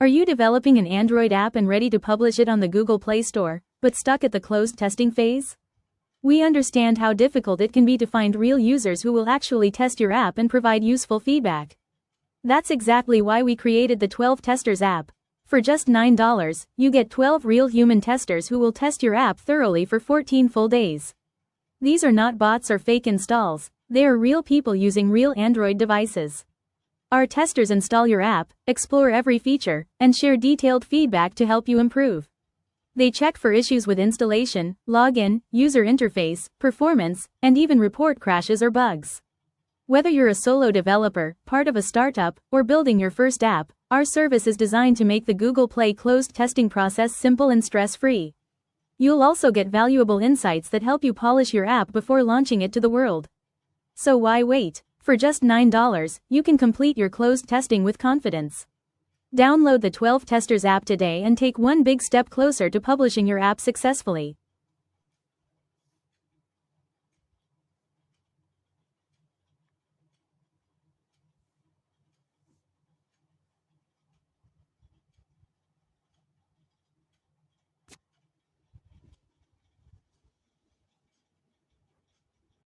Are you developing an Android app and ready to publish it on the Google Play Store, but stuck at the closed testing phase? We understand how difficult it can be to find real users who will actually test your app and provide useful feedback. That's exactly why we created the 12 Testers app. For just $9, you get 12 real human testers who will test your app thoroughly for 14 full days. These are not bots or fake installs, they are real people using real Android devices. Our testers install your app, explore every feature, and share detailed feedback to help you improve. They check for issues with installation, login, user interface, performance, and even report crashes or bugs. Whether you're a solo developer, part of a startup, or building your first app, our service is designed to make the Google Play closed testing process simple and stress-free. You'll also get valuable insights that help you polish your app before launching it to the world. So why wait? For just $9, you can complete your closed testing with confidence. Download the 12 Testers app today and take one big step closer to publishing your app successfully.